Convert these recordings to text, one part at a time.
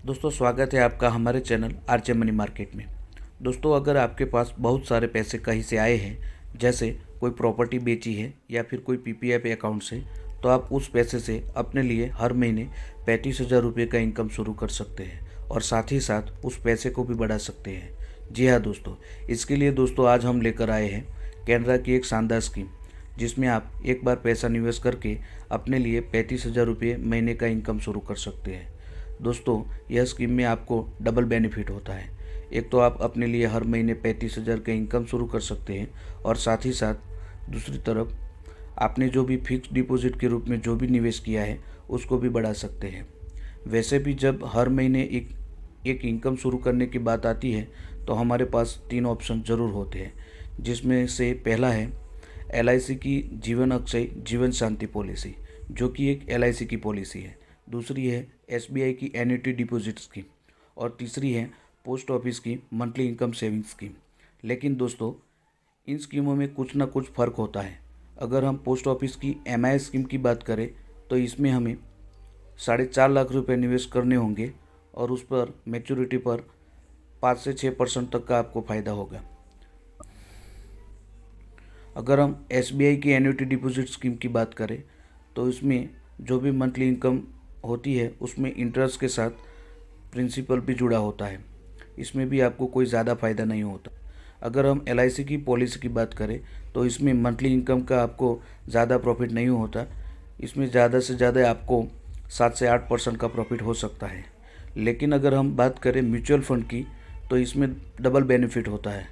दोस्तों स्वागत है आपका हमारे चैनल आरजे मनी मार्केट में। दोस्तों अगर आपके पास बहुत सारे पैसे कहीं से आए हैं, जैसे कोई प्रॉपर्टी बेची है या फिर कोई पीपीएफ अकाउंट से, तो आप उस पैसे से अपने लिए हर महीने 35,000 रुपये का इनकम शुरू कर सकते हैं और साथ ही साथ उस पैसे को भी बढ़ा सकते हैं। जी हाँ दोस्तों, इसके लिए दोस्तों आज हम लेकर आए हैं कैनरा की एक शानदार स्कीम, जिसमें आप एक बार पैसा निवेश करके अपने लिए 35,000 रुपये महीने का इनकम शुरू कर सकते हैं। दोस्तों यह स्कीम में आपको डबल बेनिफिट होता है। एक तो आप अपने लिए हर महीने 35,000 का इनकम शुरू कर सकते हैं और साथ ही साथ दूसरी तरफ आपने जो भी फिक्स डिपॉजिट के रूप में जो भी निवेश किया है उसको भी बढ़ा सकते हैं। वैसे भी जब हर महीने एक इनकम शुरू करने की बात आती है तो हमारे पास 3 ऑप्शन ज़रूर होते हैं, जिसमें से पहला है LIC की जीवन अक्षय जीवन शांति पॉलिसी, जो कि एक LIC की पॉलिसी है। दूसरी है SBI की एन्युटी डिपॉजिट स्कीम और तीसरी है पोस्ट ऑफिस की मंथली इनकम सेविंग स्कीम। लेकिन दोस्तों इन स्कीमों में कुछ ना कुछ फ़र्क होता है। अगर हम पोस्ट ऑफिस की MI स्कीम की बात करें तो इसमें हमें 4.5 लाख रुपए निवेश करने होंगे और उस पर मैच्योरिटी पर 5 से 6% तक का आपको फ़ायदा होगा। अगर हम SBI की एन्युटी डिपॉजिट स्कीम की बात करें तो इसमें जो भी मंथली इनकम होती है उसमें इंटरेस्ट के साथ प्रिंसिपल भी जुड़ा होता है। इसमें भी आपको कोई ज़्यादा फ़ायदा नहीं होता। अगर हम LIC की पॉलिसी की बात करें तो इसमें मंथली इनकम का आपको ज़्यादा प्रॉफिट नहीं होता। इसमें ज़्यादा से ज़्यादा आपको 7 से 8% का प्रॉफिट हो सकता है। लेकिन अगर हम बात करें म्यूचुअल फंड की तो इसमें डबल बेनिफिट होता है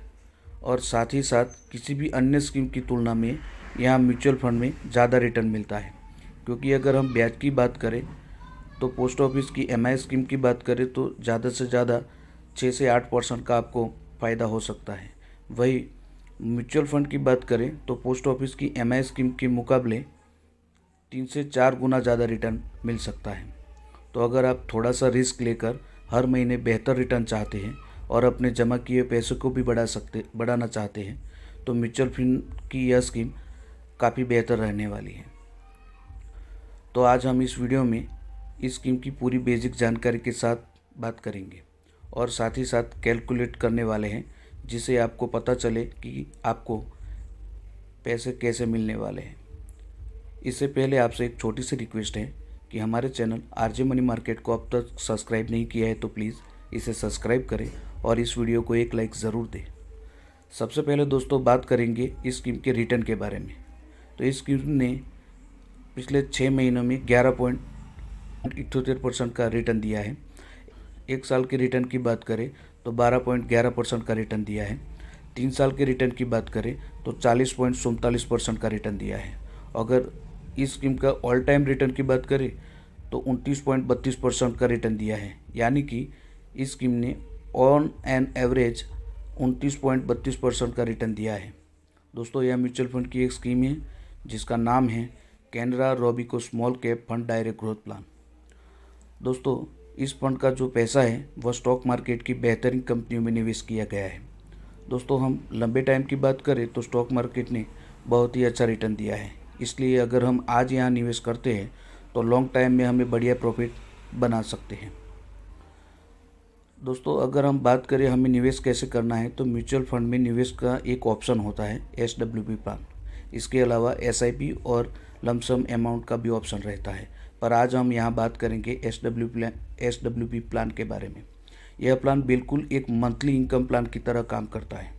और साथ ही साथ किसी भी अन्य स्कीम की तुलना में यहाँ म्यूचुअल फंड में ज़्यादा रिटर्न मिलता है। क्योंकि अगर हम ब्याज की बात करें तो पोस्ट ऑफिस की MI स्कीम की बात करें तो ज़्यादा से ज़्यादा 6 से 8% का आपको फ़ायदा हो सकता है। वही म्यूचुअल फंड की बात करें तो पोस्ट ऑफिस की MI स्कीम के मुकाबले 3 से 4 गुना ज़्यादा रिटर्न मिल सकता है। तो अगर आप थोड़ा सा रिस्क लेकर हर महीने बेहतर रिटर्न चाहते हैं और अपने जमा किए पैसे को भी बढ़ाना चाहते हैं तो म्यूचुअल फंड की यह स्कीम काफ़ी बेहतर रहने वाली है। तो आज हम इस वीडियो में इस स्कीम की पूरी बेसिक जानकारी के साथ बात करेंगे और साथ ही साथ कैलकुलेट करने वाले हैं, जिससे आपको पता चले कि आपको पैसे कैसे मिलने वाले हैं। इससे पहले आपसे एक छोटी सी रिक्वेस्ट है कि हमारे चैनल आरजे मनी मार्केट को अब तक सब्सक्राइब नहीं किया है तो प्लीज़ इसे सब्सक्राइब करें और इस वीडियो को एक लाइक ज़रूर दें। सबसे पहले दोस्तों बात करेंगे इस स्कीम के रिटर्न के बारे में। तो इस स्कीम ने पिछले 6 महीनों में 11.78% का रिटर्न दिया है। एक साल के रिटर्न की बात करें तो 12.11% का रिटर्न दिया है। 3 साल के रिटर्न की बात करें तो 40.47% का रिटर्न दिया है। अगर इस स्कीम का ऑल टाइम रिटर्न की बात करें तो 29.32% का रिटर्न दिया है। यानी कि इस स्कीम ने ऑन एन एवरेज 29.32% का रिटर्न दिया है। दोस्तों यह म्यूचुअल फंड की एक स्कीम है जिसका नाम है Canara Robeco small cap fund direct growth plan. दोस्तों इस फंड का जो पैसा है वह स्टॉक मार्केट की बेहतरीन कंपनियों में निवेश किया गया है। दोस्तों हम लंबे टाइम की बात करें तो स्टॉक मार्केट ने बहुत ही अच्छा रिटर्न दिया है। इसलिए अगर हम आज यहाँ निवेश करते हैं तो लॉन्ग टाइम में हमें बढ़िया प्रॉफिट बना सकते हैं। दोस्तों अगर हम बात करें हमें निवेश कैसे करना है तो म्यूचुअल फंड में निवेश का एक ऑप्शन होता है SWP प्लान। इसके अलावा SIP और लमसम अमाउंट का भी ऑप्शन रहता है, पर आज हम यहाँ बात करेंगे SWP प्लान के बारे में। यह प्लान बिल्कुल एक मंथली इनकम प्लान की तरह काम करता है।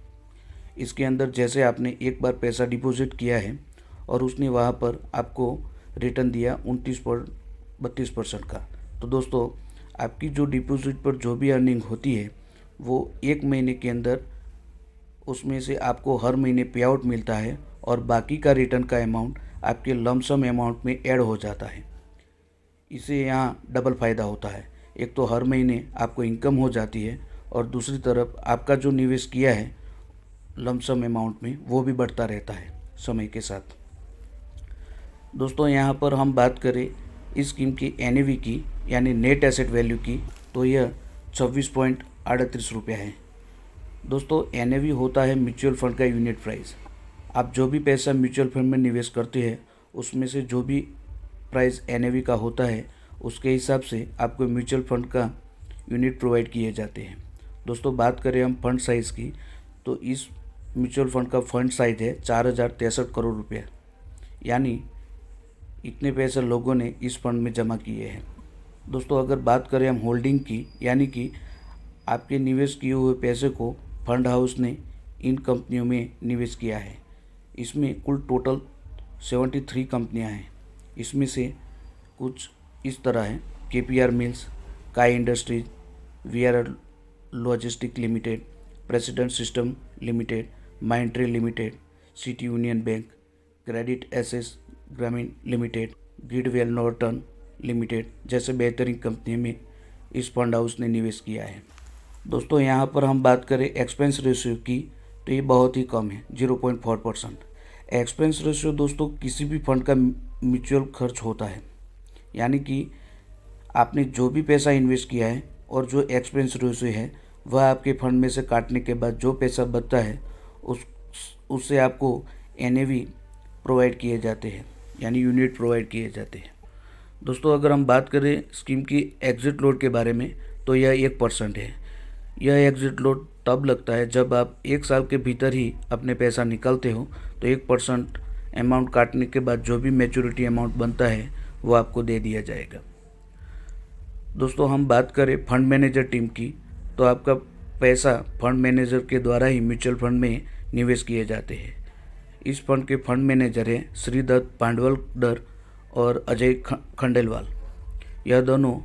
इसके अंदर जैसे आपने एक बार पैसा डिपॉजिट किया है और उसने वहाँ पर आपको रिटर्न दिया 29.32% का, तो दोस्तों आपकी जो डिपॉजिट पर जो भी अर्निंग होती है वो 1 महीने के अंदर उसमें से आपको हर महीने पे आउट मिलता है और बाकी का रिटर्न का अमाउंट आपके लमसम अमाउंट में ऐड हो जाता है। इससे यहाँ डबल फ़ायदा होता है। एक तो हर महीने आपको इनकम हो जाती है और दूसरी तरफ आपका जो निवेश किया है लमसम अमाउंट में वो भी बढ़ता रहता है समय के साथ। दोस्तों यहाँ पर हम बात करें इस स्कीम की NAV की यानी नेट एसेट वैल्यू की तो यह 26.38 रुपया है। दोस्तों NAV होता है म्यूचुअल फंड का यूनिट प्राइस। आप जो भी पैसा म्यूचुअल फंड में निवेश करते हैं उसमें से जो भी प्राइस NAV का होता है उसके हिसाब से आपको म्यूचुअल फंड का यूनिट प्रोवाइड किए जाते हैं। दोस्तों बात करें हम फंड साइज़ की, तो इस म्यूचुअल फंड का फंड साइज है 4063 करोड़ रुपये, यानी इतने पैसे लोगों ने इस फंड में जमा किए हैं। दोस्तों अगर बात करें हम होल्डिंग की, यानी कि आपके निवेश किए हुए पैसे को फंड हाउस ने इन कंपनियों में निवेश किया है। इसमें कुल टोटल 73 कंपनियां हैं। इसमें से कुछ इस तरह हैं: KPR मिल्स, काई industries, VRL logistic limited, president system limited, Mindtree limited, City Union Bank, credit access Grameen limited, Grindwell Norton limited जैसे बेहतरीन कंपनी में इस फंड हाउस ने निवेश किया है। दोस्तों यहाँ पर हम बात करें एक्सपेंस रेशियो की, तो ये बहुत ही कम है, 0.4%। एक्सपेंस रेशियो दोस्तों किसी भी फंड का म्यूचुअल खर्च होता है, यानी कि आपने जो भी पैसा इन्वेस्ट किया है और जो एक्सपेंस रेशियो है वह आपके फंड में से काटने के बाद जो पैसा बचता है उससे आपको NAV प्रोवाइड किए जाते हैं, यानी यूनिट प्रोवाइड किए जाते हैं। दोस्तों अगर हम बात करें स्कीम की एग्जिट लोड के बारे में, तो यह 1% है। यह एग्जिट लोड तब लगता है जब आप 1 साल के भीतर ही अपने पैसा निकालते हो, तो 1% अमाउंट काटने के बाद जो भी मैच्योरिटी अमाउंट बनता है वो आपको दे दिया जाएगा। दोस्तों हम बात करें फंड मैनेजर टीम की, तो आपका पैसा फंड मैनेजर के द्वारा ही म्यूचुअल फंड में निवेश किए जाते हैं। इस फंड के फंड मैनेजर हैं श्रीदत्त पांडवलकर और अजय खंडेलवाल। यह दोनों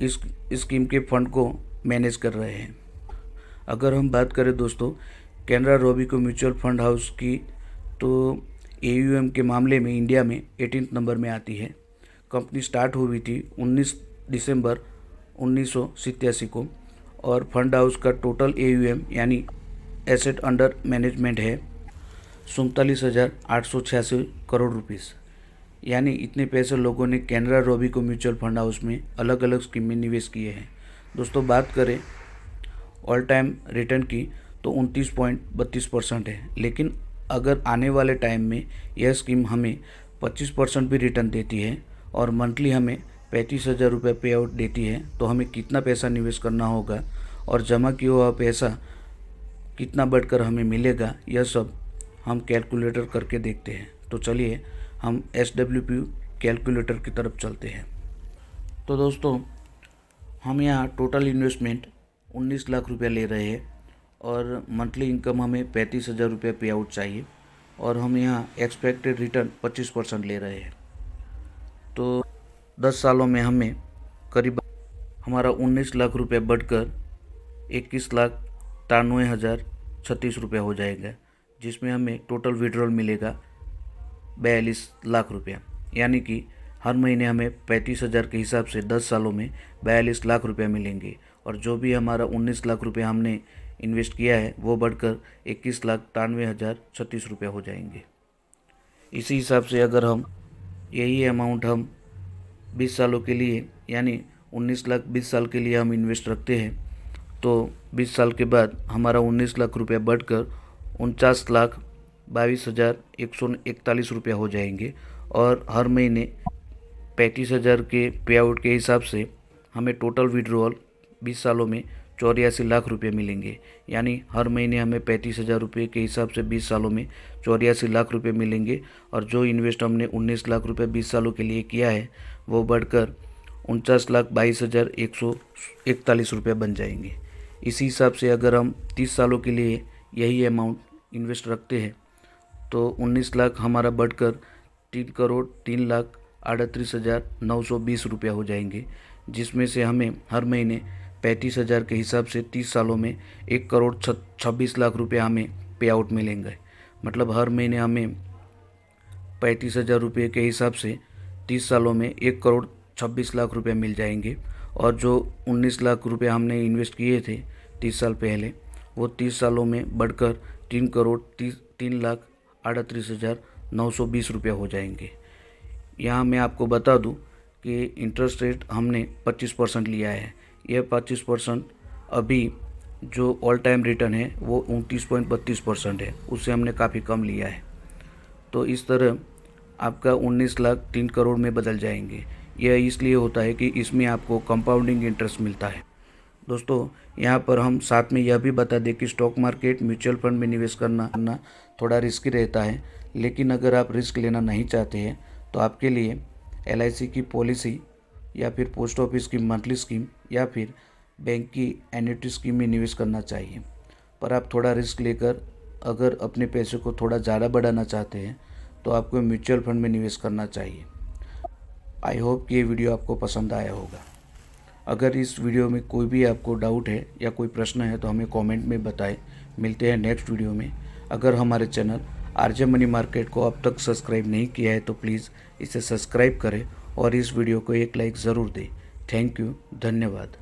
इस स्कीम के फंड को मैनेज कर रहे हैं। अगर हम बात करें दोस्तों Canara Robeco mutual fund house की, तो AUM के मामले में इंडिया में 18 नंबर में आती है। कंपनी स्टार्ट हुई थी 19 दिसंबर 1987 को और फंड हाउस का टोटल AUM यानी एसेट अंडर मैनेजमेंट है 47,886 करोड़ रुपीस। यानी इतने पैसे लोगों ने Canara Robeco mutual fund house में अलग अलग स्कीम में निवेश किए हैं। दोस्तों बात करें ऑल टाइम रिटर्न की, तो 29.32% है, लेकिन अगर आने वाले टाइम में यह स्कीम हमें 25% भी रिटर्न देती है और मंथली हमें 35,000 रुपये पे आउट देती है, तो हमें कितना पैसा निवेश करना होगा और जमा किया हुआ पैसा कितना बढ़कर हमें मिलेगा, यह सब हम कैलकुलेटर करके देखते हैं। तो चलिए हम SWP कैलकुलेटर की तरफ चलते हैं। तो दोस्तों हम यहाँ टोटल इन्वेस्टमेंट 19 लाख रुपया ले रहे हैं और मंथली इनकम हमें 35,000 रुपये पे आउट चाहिए और हम यहाँ एक्सपेक्टेड रिटर्न 25% ले रहे हैं। तो 10 सालों में हमें करीब हमारा 19 लाख रुपये बढ़कर 21,93,036 रुपये हो जाएगा, जिसमें हमें टोटल विड्रॉल मिलेगा 42 लाख रुपया। यानी कि हर महीने हमें 35,000 के हिसाब से 10 सालों में 42 लाख रुपया मिलेंगे और जो भी हमारा 19 लाख रुपया हमने इन्वेस्ट किया है वो बढ़कर 21,93,036 रुपया हो जाएंगे। इसी हिसाब से अगर हम यही अमाउंट हम 20 सालों के लिए यानी 19 लाख 20 साल के लिए हम इन्वेस्ट रखते हैं, तो 20 साल के बाद हमारा 19 लाख रुपया बढ़कर 49,22,141 रुपया हो जाएंगे और हर महीने 35,000 के पे आउट के हिसाब से हमें टोटल विड्रॉल 20 सालों में 84 लाख रुपये मिलेंगे। यानी हर महीने हमें 35,000 रुपये के हिसाब से 20 सालों में 84 लाख रुपये मिलेंगे और जो इन्वेस्ट हमने 19 लाख रुपये 20 सालों के लिए किया है वो बढ़कर 49,22,141 रुपये बन जाएंगे। इसी हिसाब से अगर हम 30 सालों के लिए यही अमाउंट इन्वेस्ट रखते हैं तो 19 लाख हमारा बढ़कर 3,03,38,920 रुपया हो जाएंगे, जिसमें से हमें हर महीने 35,000 के हिसाब से 30 सालों में 1,26,00,000 रुपया हमें पे आउट मिलेंगे। मतलब हर महीने हमें 35,000 रुपये के हिसाब से 30 सालों में 1,26,00,000 रुपया मिल जाएंगे और जो 19 लाख रुपया हमने इन्वेस्ट किए थे 30 साल पहले वो 30 सालों में बढ़कर 3,03,38,920 रुपया हो जाएंगे। यहाँ मैं आपको बता दूँ कि इंटरेस्ट रेट हमने 25% लिया है। यह 25% अभी जो ऑल टाइम रिटर्न है वो 29.32% है, उससे हमने काफ़ी कम लिया है। तो इस तरह आपका 19 लाख 3 करोड़ में बदल जाएंगे। यह इसलिए होता है कि इसमें आपको कंपाउंडिंग इंटरेस्ट मिलता है। दोस्तों यहाँ पर हम साथ में यह भी बता दें कि स्टॉक मार्केट म्यूचुअल फंड में निवेश करना थोड़ा रिस्की रहता है, लेकिन अगर आप रिस्क लेना नहीं चाहते हैं तो आपके लिए LIC की पॉलिसी या फिर पोस्ट ऑफिस की मंथली स्कीम या फिर बैंक की एन्युटी स्कीम में निवेश करना चाहिए। पर आप थोड़ा रिस्क लेकर अगर अपने पैसे को थोड़ा ज़्यादा बढ़ाना चाहते हैं तो आपको म्यूचुअल फंड में निवेश करना चाहिए। आई होप कि ये वीडियो आपको पसंद आया होगा। अगर इस वीडियो में कोई भी आपको डाउट है या कोई प्रश्न है तो हमें कमेंट में बताएं। मिलते हैं नेक्स्ट वीडियो में। अगर हमारे चैनल RJ मनी मार्केट को अब तक सब्सक्राइब नहीं किया है तो प्लीज़ इसे सब्सक्राइब करें और इस वीडियो को एक लाइक ज़रूर दें। थैंक यू, धन्यवाद।